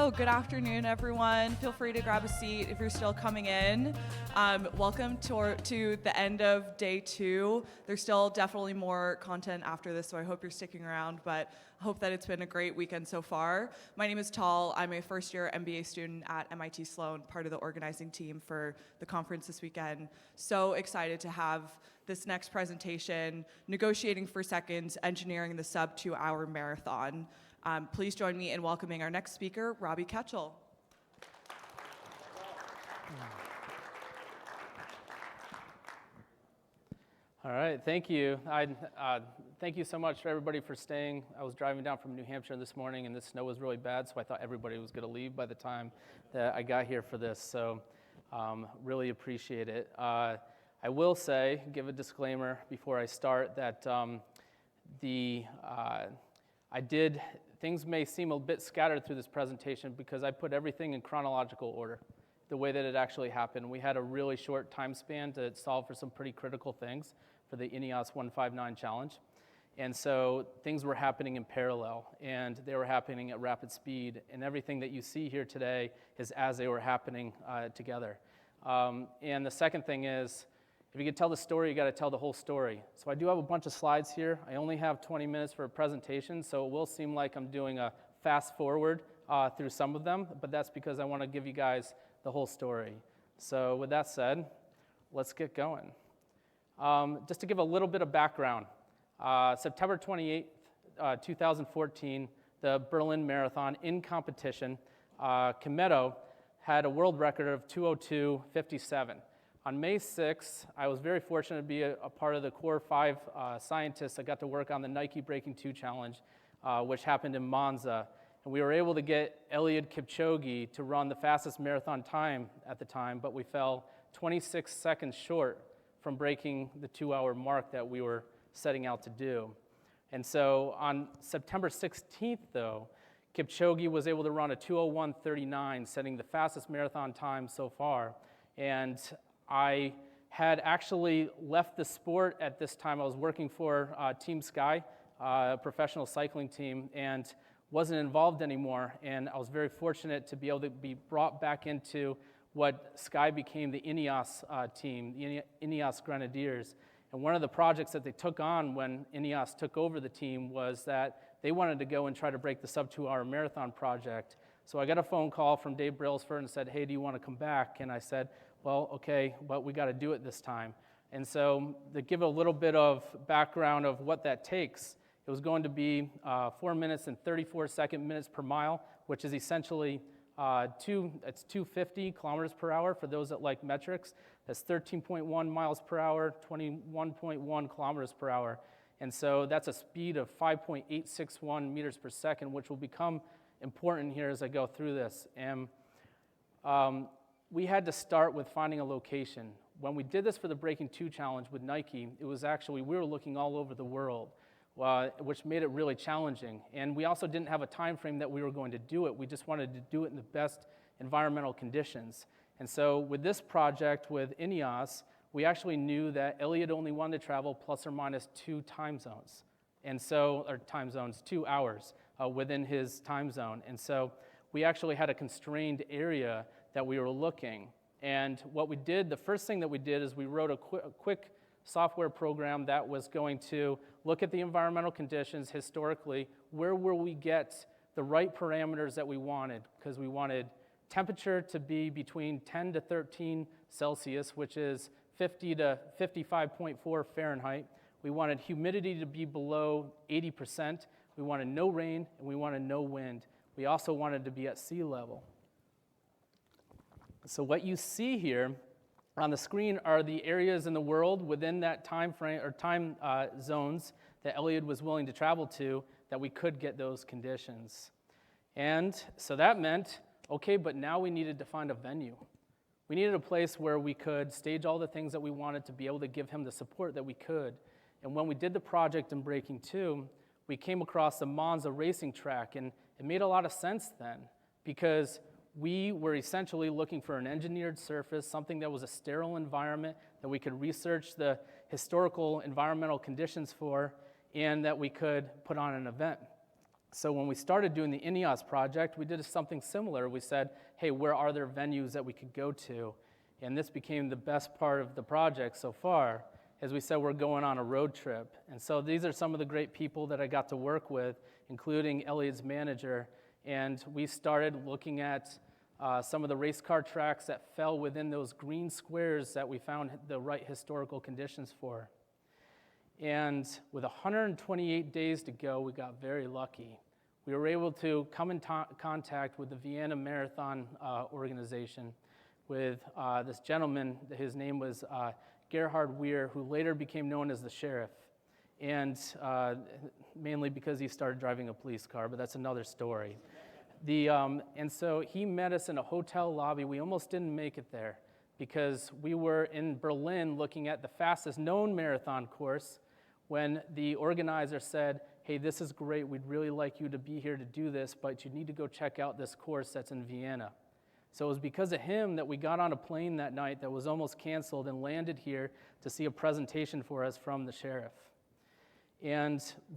So good afternoon, everyone. Feel free to grab a seat if you're still coming in. Welcome to the end of day 2. There's still definitely more content after this, so I hope you're sticking around, but I hope that it's been a great weekend so far. My name is Tal. I'm a first-year MBA student at MIT Sloan, part of the organizing team for the conference this weekend. So excited to have this next presentation, Negotiating for Seconds, Engineering the Sub 2-Hour Marathon. Please join me in welcoming our next speaker, Robbie Ketchel. All right, thank you. Thank you so much for everybody for staying. I was driving down from New Hampshire this morning and the snow was really bad, so I thought everybody was gonna leave by the time that I got here for this, so really appreciate it. I will say, give a disclaimer before I start, that things may seem a bit scattered through this presentation because I put everything in chronological order, the way that it actually happened. We had a really short time span to solve for some pretty critical things for the INEOS 159 challenge. And so things were happening in parallel, and they were happening at rapid speed, and everything that you see here today is as they were happening together. And the second thing is, if you could tell the story, you got to tell the whole story. So I do have a bunch of slides here. I only have 20 minutes for a presentation, so it will seem like I'm doing a fast forward through some of them, but that's because I want to give you guys the whole story. So with that said, let's get going. Just to give a little bit of background, September 28th, 2014, the Berlin Marathon in competition, Kipchoge had a world record of 2:02:57. On May 6th, I was very fortunate to be a part of the core 5 scientists that got to work on the Nike Breaking 2 Challenge, which happened in Monza. And we were able to get Eliud Kipchoge to run the fastest marathon time at the time, but we fell 26 seconds short from breaking the 2-hour mark that we were setting out to do. And so on September 16th, though, Kipchoge was able to run a 2:01:39, setting the fastest marathon time so far. And I had actually left the sport at this time. I was working for Team Sky, a professional cycling team, and wasn't involved anymore. And I was very fortunate to be able to be brought back into what Sky became the INEOS team, the INEOS Grenadiers. And one of the projects that they took on when INEOS took over the team was that they wanted to go and try to break the sub 2-hour marathon project. So I got a phone call from Dave Brailsford and said, hey, do you want to come back? And I said, well, okay, but we got to do it this time. And so to give a little bit of background of what that takes, it was going to be 4 minutes and 34 minutes per mile, which is essentially 250 kilometers per hour for those that like metrics. That's 13.1 miles per hour, 21.1 kilometers per hour. And so that's a speed of 5.861 meters per second, which will become important here as I go through this. And we had to start with finding a location. When we did this for the Breaking 2 Challenge with Nike, it was actually, we were looking all over the world, which made it really challenging. And we also didn't have a time frame that we were going to do it. We just wanted to do it in the best environmental conditions. And so with this project with INEOS, we actually knew that Eliud only wanted to travel plus or minus 2 time zones. And so, or time zones, 2 hours within his time zone. And so we actually had a constrained area that we were looking. And what we did, the first thing that we did is we wrote a quick software program that was going to look at the environmental conditions historically. Where will we get the right parameters that we wanted? Because we wanted temperature to be between 10 to 13 Celsius, which is 50 to 55.4 Fahrenheit. We wanted humidity to be below 80%. We wanted no rain, and we wanted no wind. We also wanted to be at sea level. So what you see here on the screen are the areas in the world within that time frame or time zones that Eliud was willing to travel to that we could get those conditions. And so that meant, okay, but now we needed to find a venue. We needed a place where we could stage all the things that we wanted to be able to give him the support that we could. And when we did the project in Breaking 2, we came across the Monza racing track, and it made a lot of sense then because we were essentially looking for an engineered surface, something that was a sterile environment that we could research the historical environmental conditions for, and that we could put on an event. So when we started doing the INEOS project, we did something similar. We said, hey, where are there venues that we could go to? And this became the best part of the project so far. As we said, we're going on a road trip. And so these are some of the great people that I got to work with, including Eliud's manager. And we started looking at some of the race car tracks that fell within those green squares that we found the right historical conditions for. And with 128 days to go, we got very lucky. We were able to come in contact with the Vienna Marathon organization with this gentleman. His name was Gerhard Weir, who later became known as the sheriff, and mainly because he started driving a police car, but that's another story. And so he met us in a hotel lobby. We almost didn't make it there because we were in Berlin looking at the fastest known marathon course when the organizer said, hey, this is great, we'd really like you to be here to do this, but you need to go check out this course that's in Vienna. So it was because of him that we got on a plane that night that was almost canceled and landed here to see a presentation for us from the sheriff.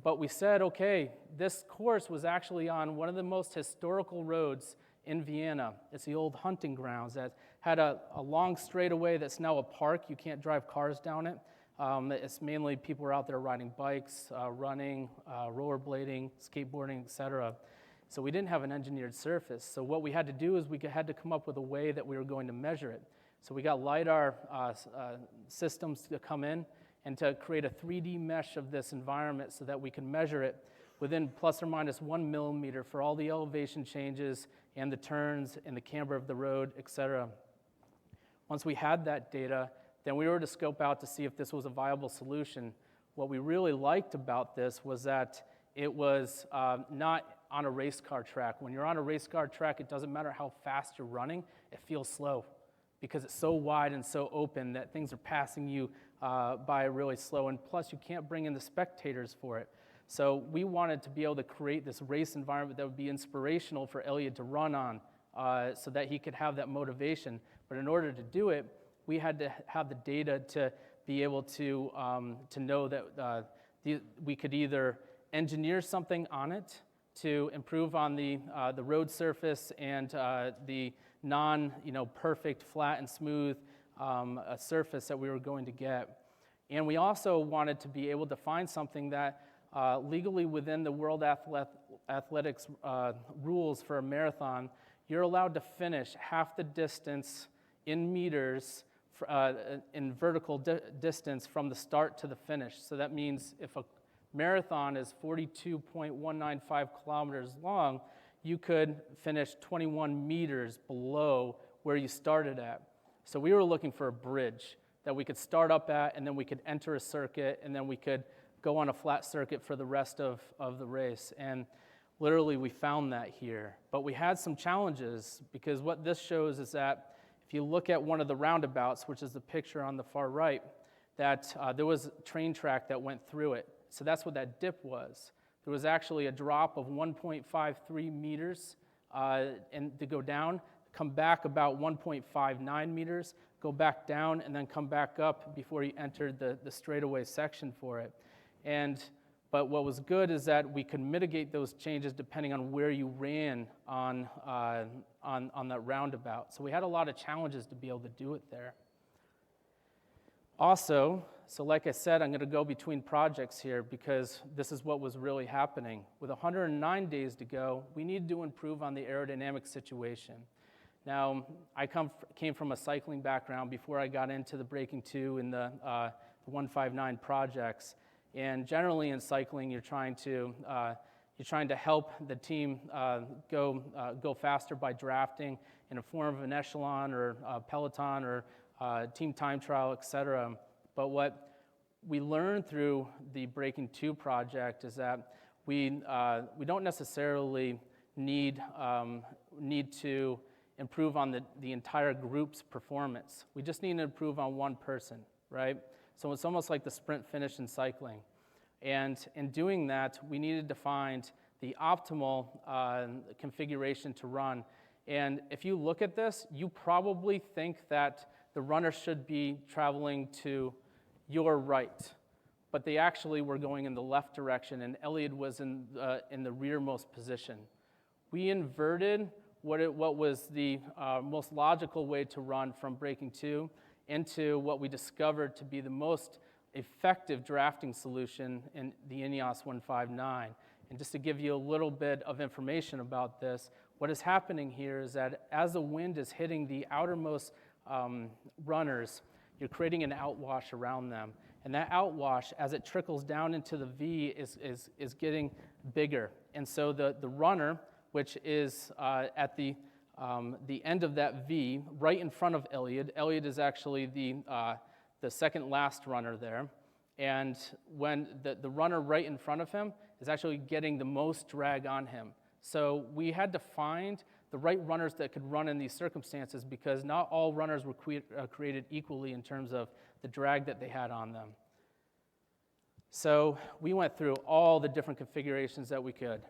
But we said, okay, this course was actually on one of the most historical roads in Vienna. It's the old hunting grounds that had a long straightaway that's now a park. You can't drive cars down it. It's mainly people are out there riding bikes, running, rollerblading, skateboarding, etc. So we didn't have an engineered surface. So what we had to do is we had to come up with a way that we were going to measure it. So we got LiDAR systems to come in and to create a 3D mesh of this environment so that we can measure it within plus or minus 1 millimeter for all the elevation changes and the turns and the camber of the road, etc. Once we had that data, then we were to scope out to see if this was a viable solution. What we really liked about this was that it was not on a race car track. When you're on a race car track, it doesn't matter how fast you're running, it feels slow because it's so wide and so open that things are passing you by really slow, and plus you can't bring in the spectators for it. So we wanted to be able to create this race environment that would be inspirational for Eliud to run on so that he could have that motivation. But in order to do it, we had to have the data to be able to know that we could either engineer something on it to improve on the road surface and the perfect flat and smooth surface that we were going to get. And we also wanted to be able to find something that legally within the World Athletics rules for a marathon, you're allowed to finish half the distance in meters in vertical distance from the start to the finish. So that means if a marathon is 42.195 kilometers long, you could finish 21 meters below where you started at. So we were looking for a bridge that we could start up at, and then we could enter a circuit, and then we could go on a flat circuit for the rest of the race. And literally we found that here. But we had some challenges, because what this shows is that if you look at one of the roundabouts, which is the picture on the far right, that there was a train track that went through it. So that's what that dip was. There was actually a drop of 1.53 meters and to go down, come back about 1.59 meters, go back down, and then come back up before you entered the straightaway section for it. But what was good is that we could mitigate those changes depending on where you ran on that roundabout. So we had a lot of challenges to be able to do it there. Also, so like I said, I'm going to go between projects here because this is what was really happening. With 109 days to go, we needed to improve on the aerodynamic situation. Now, I came from a cycling background before I got into the Breaking 2 and the 159 projects. And generally in cycling, you're trying to help the team go faster by drafting in a form of an echelon or a peloton or team time trial, etc. But what we learned through the Breaking 2 project is that we don't necessarily need to improve on the entire group's performance. We just need to improve on one person, right? So it's almost like the sprint finish in cycling. And in doing that, we needed to find the optimal configuration to run. And if you look at this, you probably think that the runner should be traveling to your right. but they actually were going in the left direction, and Eliud was in the rearmost position. We inverted what was the most logical way to run from breaking 2 into what we discovered to be the most effective drafting solution in the INEOS 159. And just to give you a little bit of information about this, what is happening here is that as the wind is hitting the outermost runners, you're creating an outwash around them. And that outwash, as it trickles down into the V, is getting bigger. And so the runner, which is at the end of that V, right in front of Eliud. Eliud is actually the second last runner there. And when the runner right in front of him is actually getting the most drag on him. So we had to find the right runners that could run in these circumstances because not all runners were created equally in terms of the drag that they had on them. So we went through all the different configurations that we could.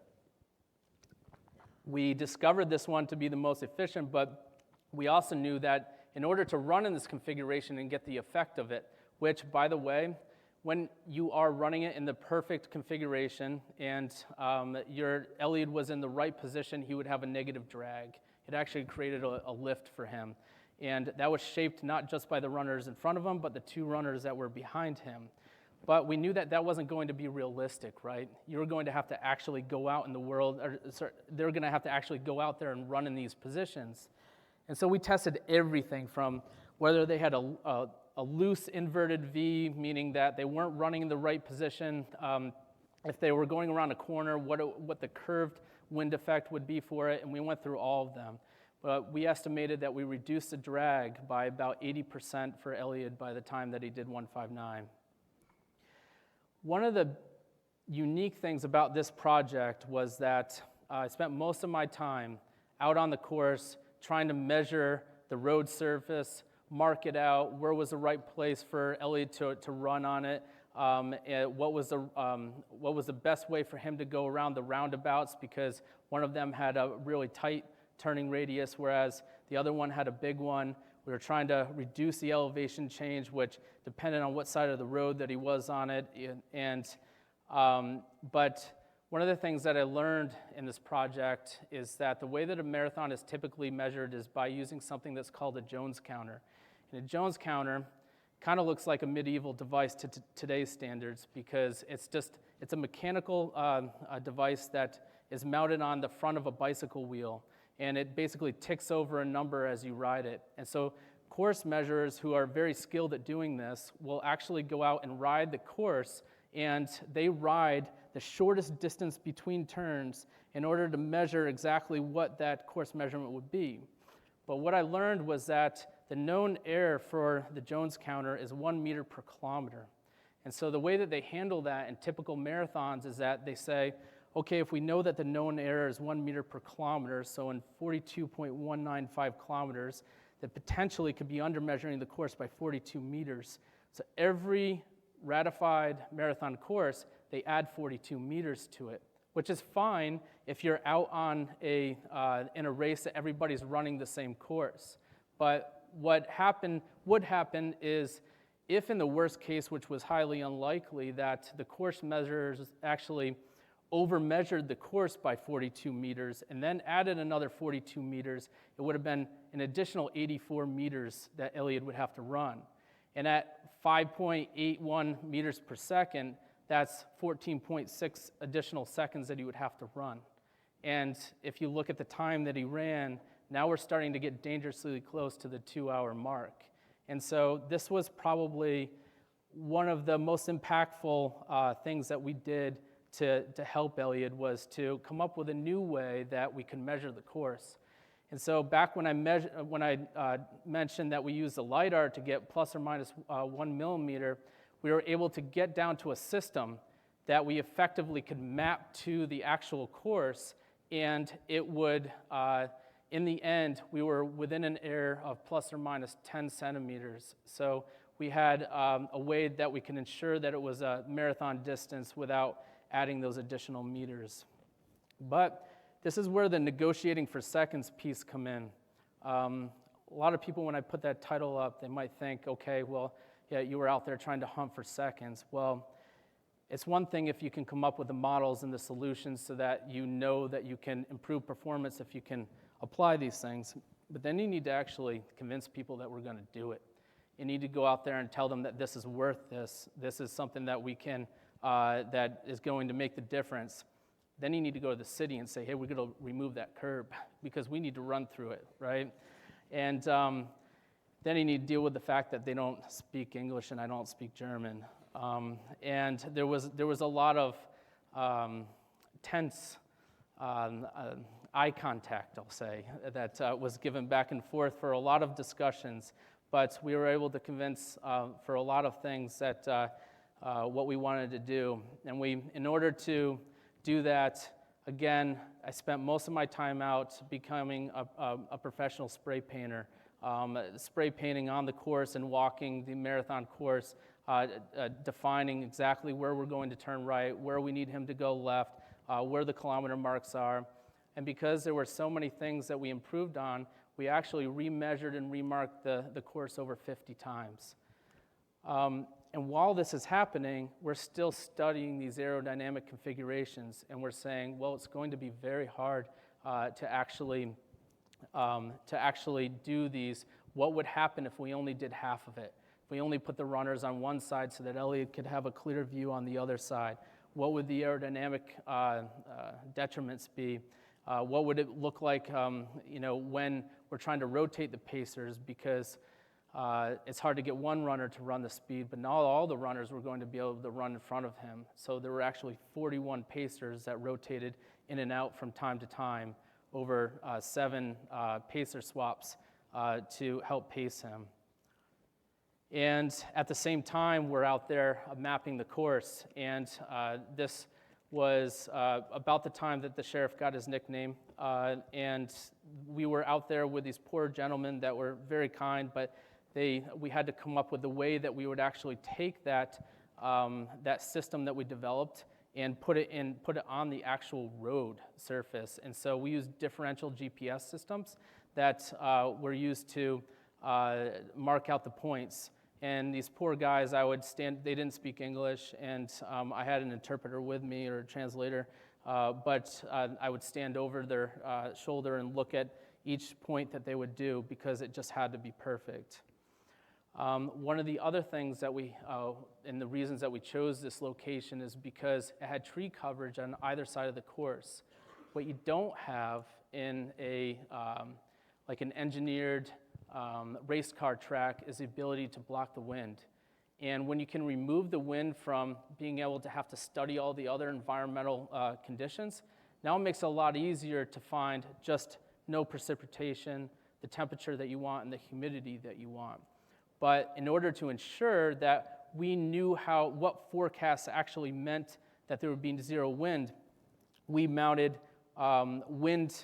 We discovered this one to be the most efficient, but we also knew that in order to run in this configuration and get the effect of it, which, by the way, when you are running it in the perfect configuration and your Eliud was in the right position, he would have a negative drag. It actually created a lift for him. And that was shaped not just by the runners in front of him, but the 2 runners that were behind him. But we knew that that wasn't going to be realistic, right? You were going to have to actually go out in the world, or sorry, they're going to have to actually go out there and run in these positions. And so we tested everything from whether they had a loose inverted V, meaning that they weren't running in the right position, if they were going around a corner, what the curved wind effect would be for it, and we went through all of them. But we estimated that we reduced the drag by about 80% for Eliud by the time that he did 159. One of the unique things about this project was that I spent most of my time out on the course trying to measure the road surface, mark it out, where was the right place for Eliud to run on it, and what was the best way for him to go around the roundabouts, because one of them had a really tight turning radius, whereas the other one had a big one. We were trying to reduce the elevation change, which depended on what side of the road that he was on it. But one of the things that I learned in this project is that the way that a marathon is typically measured is by using something that's called a Jones counter. And a Jones counter kind of looks like a medieval device to today's standards because it's a mechanical device that is mounted on the front of a bicycle wheel. And it basically ticks over a number as you ride it. And so course measurers who are very skilled at doing this will actually go out and ride the course, and they ride the shortest distance between turns in order to measure exactly what that course measurement would be. But what I learned was that the known error for the Jones counter is 1 meter per kilometer. And so the way that they handle that in typical marathons is that they say, okay, if we know that the known error is 1 meter per kilometer, so in 42.195 kilometers, that potentially could be under measuring the course by 42 meters. So every ratified marathon course, they add 42 meters to it, which is fine if you're out on in a race that everybody's running the same course. But what would happen is if in the worst case, which was highly unlikely, that the course measures actually over-measured the course by 42 meters and then added another 42 meters, it would have been an additional 84 meters that Eliud would have to run. And at 5.81 meters per second, that's 14.6 additional seconds that he would have to run. And if you look at the time that he ran, now we're starting to get dangerously close to the 2-hour mark. And so this was probably one of the most impactful things that we did to help Eliud, was to come up with a new way that we can measure the course. And so back when I mentioned that we used the LiDAR to get plus or minus 1 millimeter, we were able to get down to a system that we effectively could map to the actual course, and it would, in the end, we were within an error of plus or minus 10 centimeters. So we had a way that we can ensure that it was a marathon distance without adding those additional meters. But this is where the negotiating for seconds piece come in. A lot of people, when I put that title up, they might think, okay, well, yeah, you were out there trying to hunt for seconds. Well, It's one thing if you can come up with the models and the solutions so that you know that you can improve performance if you can apply these things, but then you need to actually convince people that we're going to do it. You need to go out there and tell them that this is worth this. This is something that we can, that is going to make the difference. Then you need to go to the city and say, hey, we're going to remove that curb because we need to run through it, right? And then you need to deal with the fact that they don't speak English and I don't speak German. And there was a lot of tense eye contact, I'll say, that was given back and forth for a lot of discussions. But we were able to convince for a lot of things that what we wanted to do. And in order to do that, again, I spent most of my time out becoming a professional spray painter. Spray painting on the course and walking the marathon course, defining exactly where we're going to turn right, where we need him to go left, where the kilometer marks are. And because there were so many things that we improved on, we actually remeasured and remarked the course over 50 times. And while this is happening, we're still studying these aerodynamic configurations, and we're saying, well, it's going to be very hard to actually do these. What would happen if we only did half of it? If we only put the runners on one side so that Eliud could have a clear view on the other side? What would the aerodynamic detriments be? What would it look like when we're trying to rotate the pacers, because it's hard to get one runner to run the speed, but not all the runners were going to be able to run in front of him. So there were actually 41 pacers that rotated in and out from time to time over 7 pacer swaps to help pace him. And at the same time, we're out there mapping the course, and this was about the time that the sheriff got his nickname, and we were out there with these poor gentlemen that were very kind, but we had to come up with a way that we would actually take that system that we developed and put it on the actual road surface. And so we used differential GPS systems that were used to mark out the points. And these poor guys, they didn't speak English, and I had an interpreter with me, or a translator, but I would stand over their shoulder and look at each point that they would do, because it just had to be perfect. One of the other things that and the reasons that we chose this location is because it had tree coverage on either side of the course. What you don't have in like an engineered race car track is the ability to block the wind. And when you can remove the wind from being able to have to study all the other environmental conditions, now it makes it a lot easier to find just no precipitation, the temperature that you want, and the humidity that you want. But in order to ensure that we knew what forecasts actually meant that there would be zero wind, we mounted wind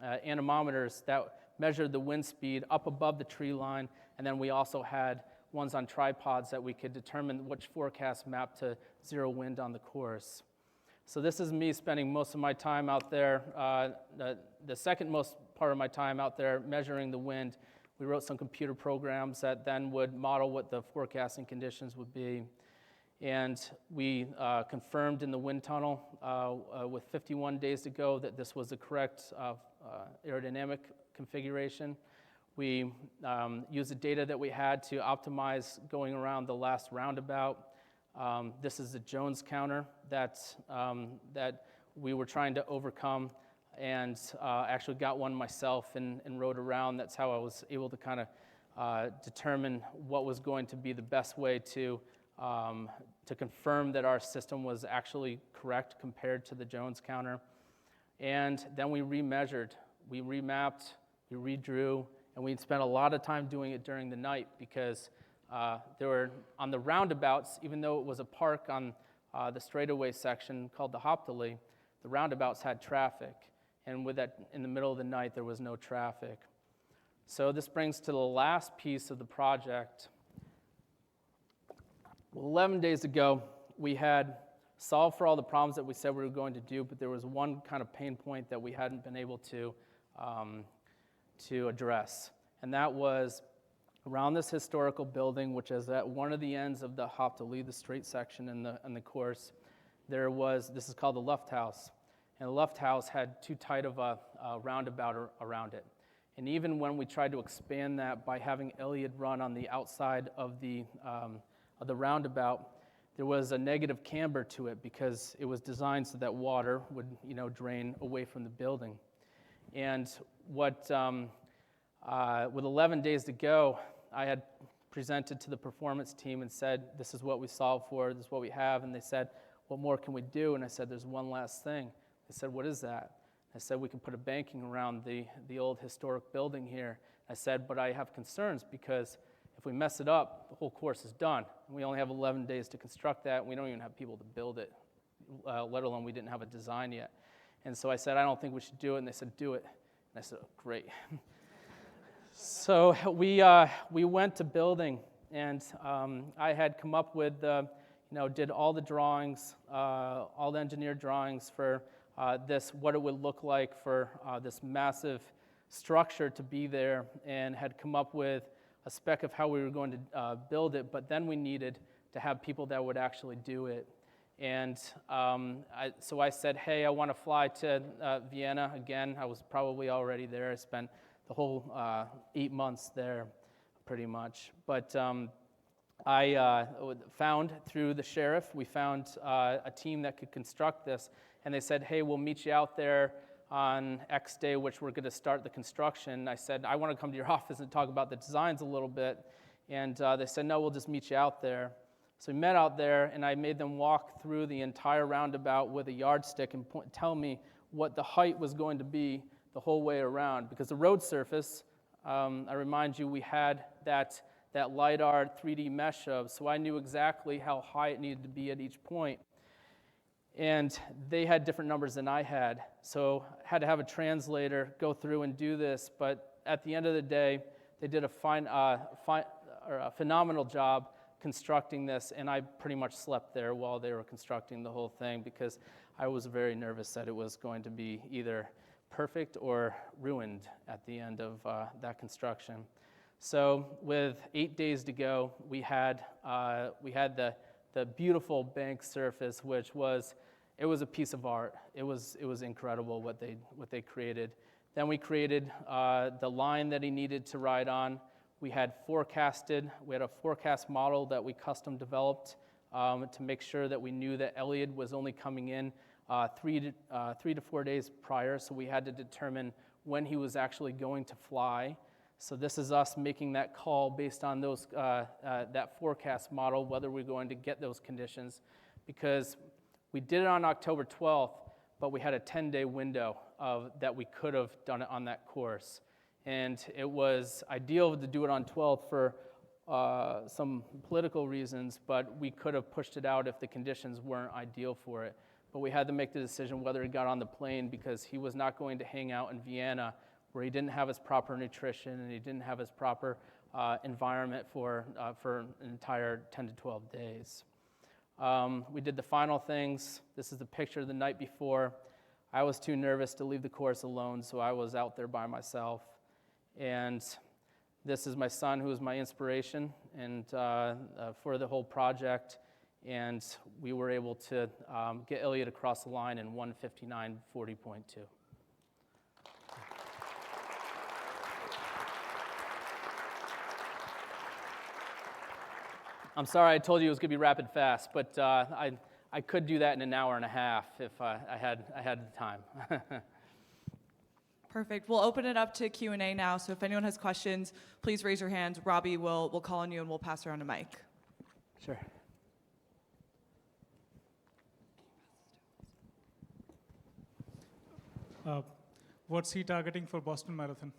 anemometers that measured the wind speed up above the tree line, and then we also had ones on tripods that we could determine which forecast mapped to zero wind on the course. So this is me spending most of my time out there, the second most part of my time out there measuring the wind. We wrote some computer programs that then would model what the forecasting conditions would be. And we confirmed in the wind tunnel with 51 days to go that this was the correct aerodynamic configuration. We used the data that we had to optimize going around the last roundabout. This is the Jones counter that we were trying to overcome, and actually got one myself and rode around. That's how I was able to kind of determine what was going to be the best way to confirm that our system was actually correct compared to the Jones counter. And then we remeasured, we remapped, we redrew, and we spent a lot of time doing it during the night, because there were, on the roundabouts, even though it was a park on the straightaway section called the Hoptali, the roundabouts had traffic. And with that, in the middle of the night, there was no traffic. So this brings to the last piece of the project. Well, 11 days ago, we had solved for all the problems that we said we were going to do, but there was one kind of pain point that we hadn't been able to address. And that was around this historical building, which is at one of the ends of the hop to lead the straight section in the course, this is called the left house. And the left house had too tight of a roundabout around it. And even when we tried to expand that by having Eliud run on the outside of the roundabout, there was a negative camber to it because it was designed so that water would, drain away from the building. And with 11 days to go, I had presented to the performance team and said, this is what we solved for, this is what we have. And they said, what more can we do? And I said, there's one last thing. They said, what is that? I said, we can put a banking around the old historic building here. I said, but I have concerns because if we mess it up, the whole course is done. And we only have 11 days to construct that, and we don't even have people to build it, let alone we didn't have a design yet. And so I said, I don't think we should do it. And they said, do it. And I said, oh, great. So we went to building, and I had come up with, did all the drawings, all the engineered drawings for what it would look like for this massive structure to be there, and had come up with a spec of how we were going to build it, but then we needed to have people that would actually do it. And so I said, hey, I want to fly to Vienna again. I was probably already there. I spent the whole 8 months there, pretty much. But I found through the sheriff, we found a team that could construct this, and they said, hey, we'll meet you out there on X day, which we're going to start the construction. I said, I want to come to your office and talk about the designs a little bit. And they said, no, we'll just meet you out there. So we met out there, and I made them walk through the entire roundabout with a yardstick and tell me what the height was going to be the whole way around. Because the road surface, I remind you, we had that LiDAR 3D mesh of, so I knew exactly how high it needed to be at each point. And they had different numbers than I had, so I had to have a translator go through and do this. But at the end of the day, they did a phenomenal job constructing this, and I pretty much slept there while they were constructing the whole thing because I was very nervous that it was going to be either perfect or ruined at the end of that construction. So with 8 days to go, we had the beautiful bank surface, which was a piece of art. It was incredible what they created. Then we created the line that he needed to ride on. We had a forecast model that we custom developed to make sure that we knew that Eliud was only coming in 3 to 4 days prior, so we had to determine when he was actually going to fly. So this is us making that call based on those that forecast model, whether we're going to get those conditions, because we did it on October 12th, but we had a 10-day window that we could have done it on that course. And it was ideal to do it on 12th for some political reasons, but we could have pushed it out if the conditions weren't ideal for it. But we had to make the decision whether he got on the plane, because he was not going to hang out in Vienna where he didn't have his proper nutrition and he didn't have his proper environment for an entire 10 to 12 days. We did the final things. This is the picture the night before. I was too nervous to leave the course alone, so I was out there by myself. And this is my son, who is my inspiration and for the whole project. And we were able to get Eliud across the line in 1:59:40.2. I'm sorry I told you it was going to be rapid fast, but I could do that in an hour and a half if I had the time. Perfect. We'll open it up to Q&A now, so if anyone has questions, please raise your hand. Robbie will call on you and we'll pass around a mic. Sure. What's he targeting for Boston Marathon?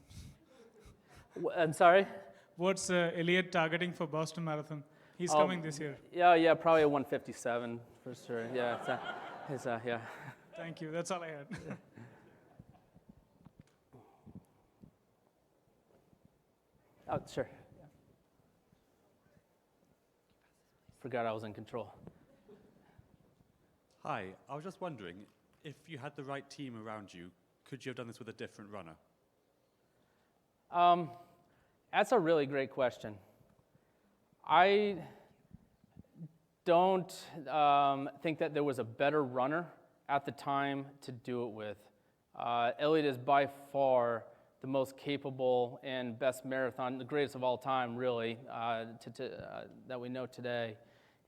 I'm sorry? What's Eliud targeting for Boston Marathon? He's coming this year. Yeah, probably a 1:57 for sure. Yeah, yeah. Thank you. That's all I had. Yeah. Oh, sure. Yeah. Forgot I was in control. Hi, I was just wondering, if you had the right team around you, could you have done this with a different runner? That's a really great question. I don't think that there was a better runner at the time to do it with. Eliud is by far the most capable and best marathon, the greatest of all time, really, that we know today.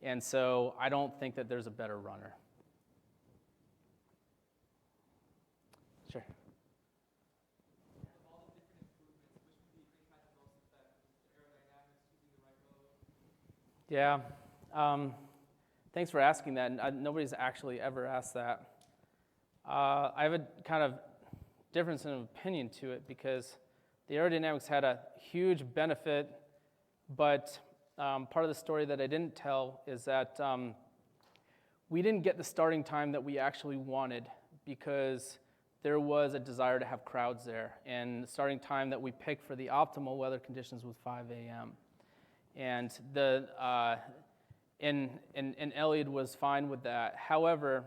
And so I don't think that there's a better runner. Sure. Yeah. Thanks for asking that. Nobody's actually ever asked that. I have a kind of difference in opinion to it because the aerodynamics had a huge benefit, but part of the story that I didn't tell is that we didn't get the starting time that we actually wanted because there was a desire to have crowds there. And the starting time that we picked for the optimal weather conditions was 5 a.m. And Eliud was fine with that. However,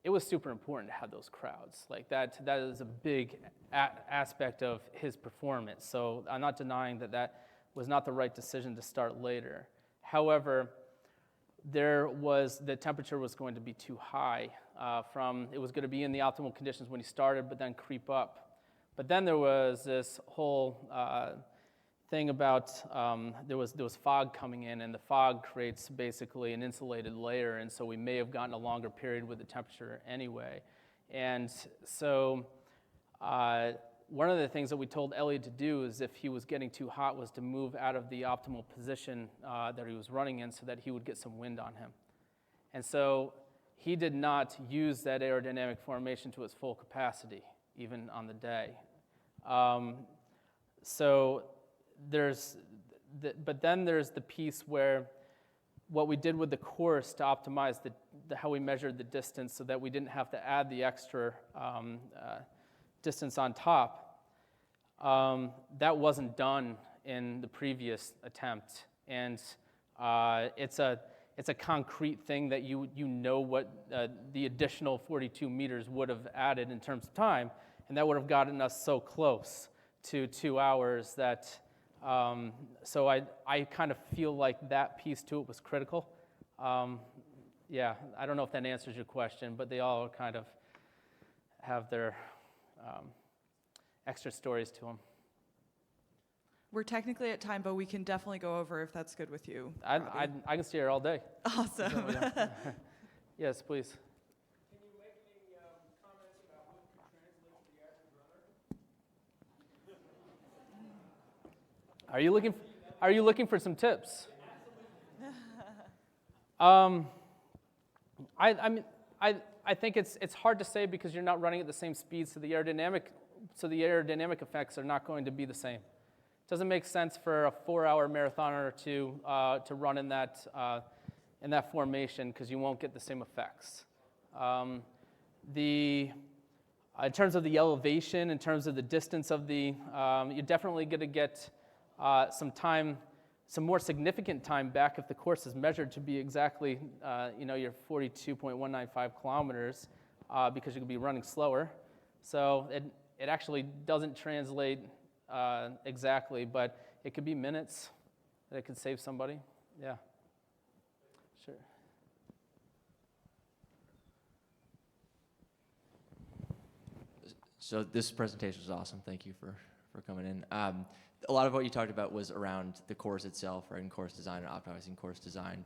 it was super important to have those crowds. Like that is a big aspect of his performance. So I'm not denying that was not the right decision to start later. However, the temperature was going to be too high. It was going to be in the optimal conditions when he started, but then creep up. But then there was this whole thing about there was fog coming in, and the fog creates basically an insulated layer, and so we may have gotten a longer period with the temperature anyway. And so one of the things that we told Eliud to do is if he was getting too hot was to move out of the optimal position that he was running in so that he would get some wind on him. And so he did not use that aerodynamic formation to its full capacity, even on the day. But then there's the piece where what we did with the course to optimize how we measured the distance so that we didn't have to add the extra distance on top, that wasn't done in the previous attempt. And it's a concrete thing that you know what the additional 42 meters would have added in terms of time, and that would have gotten us so close to 2 hours that so I kind of feel like that piece to it was critical. Yeah, I don't know if that answers your question, but they all kind of have their extra stories to them. We're technically at time, but we can definitely go over if that's good with you. I can stay here all day. Awesome. So, yeah. Yes, please. Can you make any comments about what could translate to the average runner? Are you looking for some tips? I think it's hard to say because you're not running at the same speed, so the aerodynamic effects are not going to be the same. It doesn't make sense for a 4-hour marathoner to run in that formation because you won't get the same effects. In terms of the elevation, in terms of the distance of you're definitely going to get some more significant time back if the course is measured to be exactly, your 42.195 kilometers, because you could be running slower. So it actually doesn't translate exactly, but it could be minutes that it could save somebody. Yeah, sure. So this presentation was awesome. Thank you for coming in. A lot of what you talked about was around the course itself, right, and course design and optimizing course design.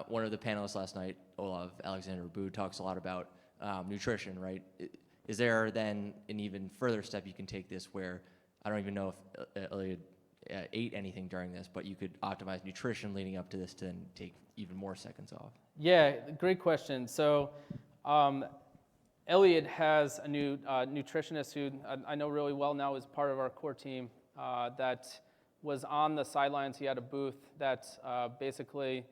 One of the panelists last night, Olav Alexander Boo, talks a lot about nutrition, right? Is there then an even further step you can take this where, I don't even know if Eliud ate anything during this, but you could optimize nutrition leading up to this to then take even more seconds off? Yeah, great question. So Eliud has a new nutritionist who I know really well now is part of our core team that was on the sidelines. He had a booth that basically,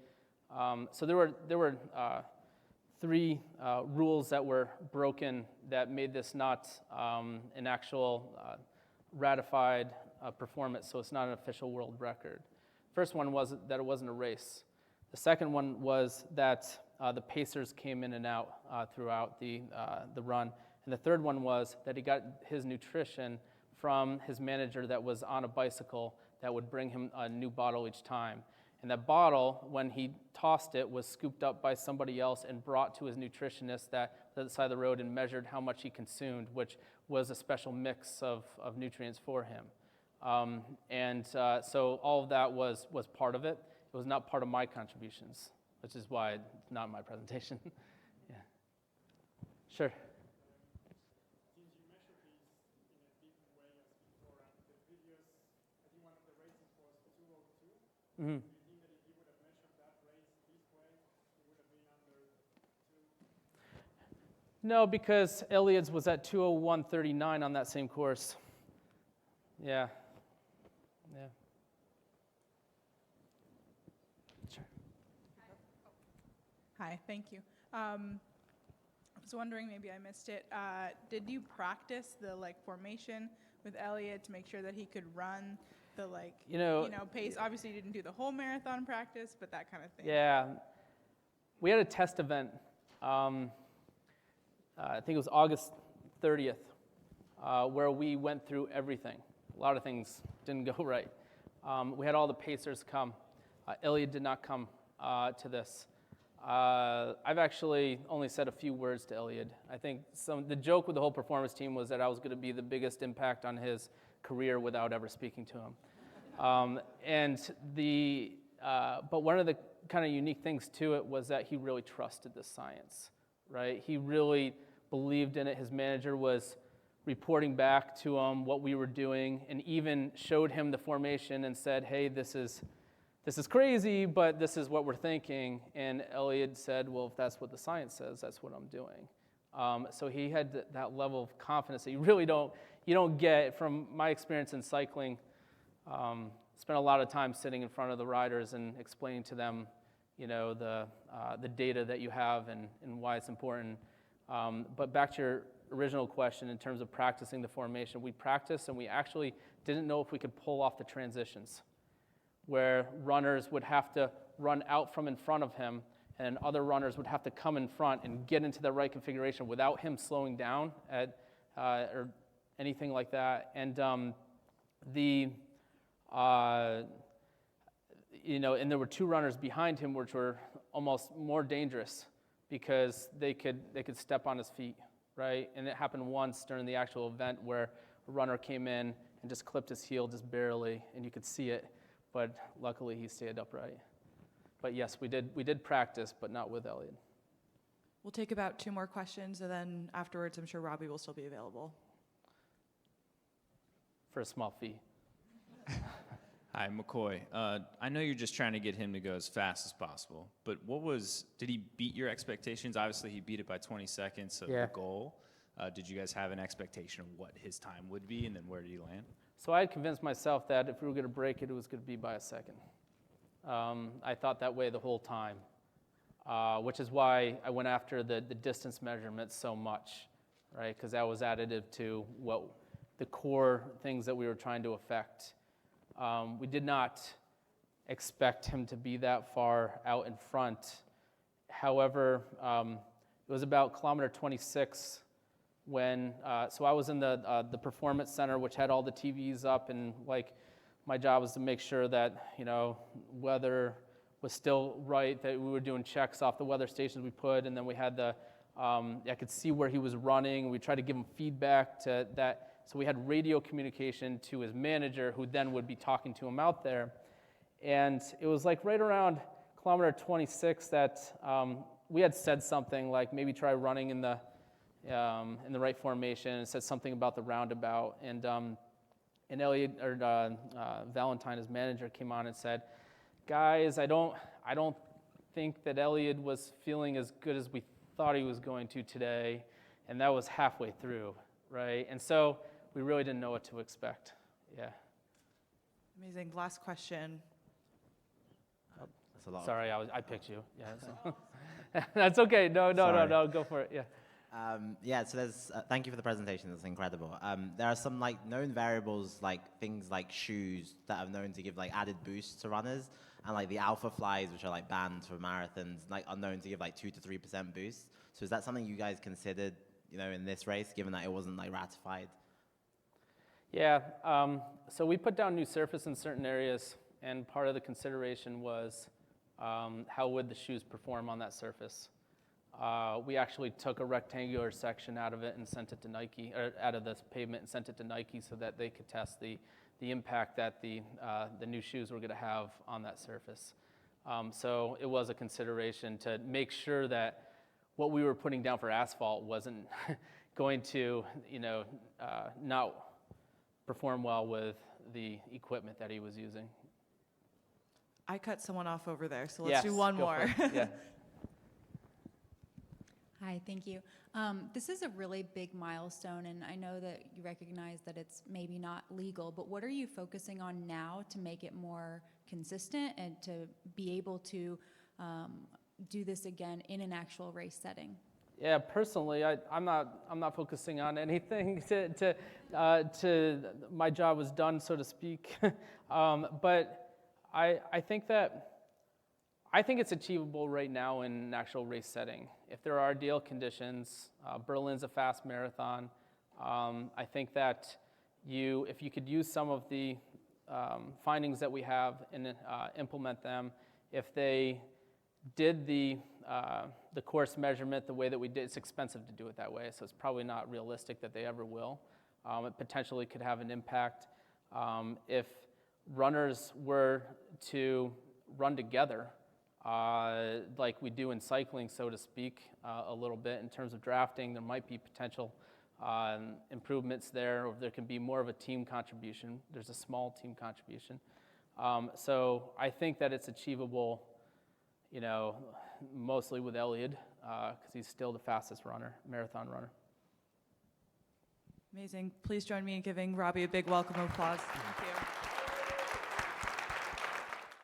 so there were 3 rules that were broken that made this not an actual ratified performance, so it's not an official world record. First one was that it wasn't a race. The second one was that the pacers came in and out throughout the run. And the third one was that he got his nutrition from his manager that was on a bicycle that would bring him a new bottle each time. And that bottle, when he tossed it, was scooped up by somebody else and brought to his nutritionist that at the side of the road and measured how much he consumed, which was a special mix of nutrients for him. So all of that was part of it. It was not part of my contributions, which is why it's not in my presentation. Yeah. Sure. Since you measure these in a different way as before, and the previous, I think one of the races was 2:02. Mm-hmm. Do you think that if you would have measured that race this way, it would have been under 2? No, because Eliud's was at 2:01:39 on that same course. Yeah. Yeah. Sure. Hi, thank you. I was wondering, maybe I missed it. Did you practice the formation with Eliud to make sure that he could run the pace? Obviously, you didn't do the whole marathon practice, but that kind of thing. Yeah. We had a test event. I think it was August 30th, where we went through everything. A lot of things didn't go right. We had all the pacers come. Eliud did not come to this. I've actually only said a few words to Eliud. I think the joke with the whole performance team was that I was going to be the biggest impact on his career without ever speaking to him. But one of the kind of unique things to it was that he really trusted the science, right? He really believed in it. His manager was reporting back to him what we were doing, and even showed him the formation and said, hey, this is crazy, but this is what we're thinking. And Eliud said, well, if that's what the science says, that's what I'm doing. So he had that level of confidence that you don't get from my experience in cycling. Spent a lot of time sitting in front of the riders and explaining to them, the data that you have and why it's important. But back to your original question, in terms of practicing the formation, we practiced and we actually didn't know if we could pull off the transitions, where runners would have to run out from in front of him and other runners would have to come in front and get into the right configuration without him slowing down or anything like that. And and there were two runners behind him which were almost more dangerous because they could step on his feet, right? And it happened once during the actual event where a runner came in and just clipped his heel just barely, and you could see it, but luckily he stayed upright. But yes, we did practice, but not with Eliud. We'll take about 2 more questions, and then afterwards, I'm sure Robbie will still be available. For a small fee. Hi, McCoy. I know you're just trying to get him to go as fast as possible, but did he beat your expectations? Obviously, he beat it by 20 seconds of the goal. Did you guys have an expectation of what his time would be, and then where did he land? So I had convinced myself that if we were going to break it, it was going to be by a second. I thought that way the whole time, which is why I went after the distance measurements so much, right? Because that was additive to what the core things that we were trying to affect. We did not expect him to be that far out in front. However, it was about kilometer 26 when, so I was in the performance center, which had all the TVs up, and my job was to make sure that, weather was still right, that we were doing checks off the weather stations we put, and then we had I could see where he was running. We tried to give him feedback to that. So we had radio communication to his manager, who then would be talking to him out there. And it was right around kilometer 26 that we had said something like maybe try running in the right formation, and said something about the roundabout. And Eliud, or Valentine, his manager, came on and said, guys, I don't think that Eliud was feeling as good as we thought he was going to today. And that was halfway through, right? And so we really didn't know what to expect. Yeah. Amazing. Last question. That's a lot. Sorry, I picked you. Yeah. So. That's okay. No, go for it. Yeah. So there's, thank you for the presentation, that's incredible. There are some known variables, things like shoes, that are known to give added boosts to runners, and the alpha flies, which are banned for marathons, are known to give 2 to 3% boost. So is that something you guys considered, in this race, given that it wasn't ratified? Yeah, so we put down new surface in certain areas, and part of the consideration was how would the shoes perform on that surface. We actually took a rectangular section out of it and sent it to Nike, or out of this pavement and sent it to Nike so that they could test the impact that the new shoes were going to have on that surface. So it was a consideration to make sure that what we were putting down for asphalt wasn't going to, not perform well with the equipment that he was using. I cut someone off over there, so let's do one go for more. it. Yeah. Hi, thank you. This is a really big milestone, and I know that you recognize that it's maybe not legal, but what are you focusing on now to make it more consistent and to be able to do this again in an actual race setting? Yeah, personally, I'm not focusing on anything. My job was done, so to speak. But I think it's achievable right now in an actual race setting. If there are ideal conditions, Berlin's a fast marathon. I think that if you could use some of the findings that we have and implement them, if they did the course measurement the way that we did, it's expensive to do it that way, so it's probably not realistic that they ever will. It potentially could have an impact if runners were to run together, like we do in cycling, so to speak, a little bit in terms of drafting. There might be potential improvements there, or there can be more of a team contribution. There's a small team contribution. So I think that it's achievable, mostly with Eliud, because he's still the fastest marathon runner. Amazing. Please join me in giving Robbie a big welcome applause. Thank you.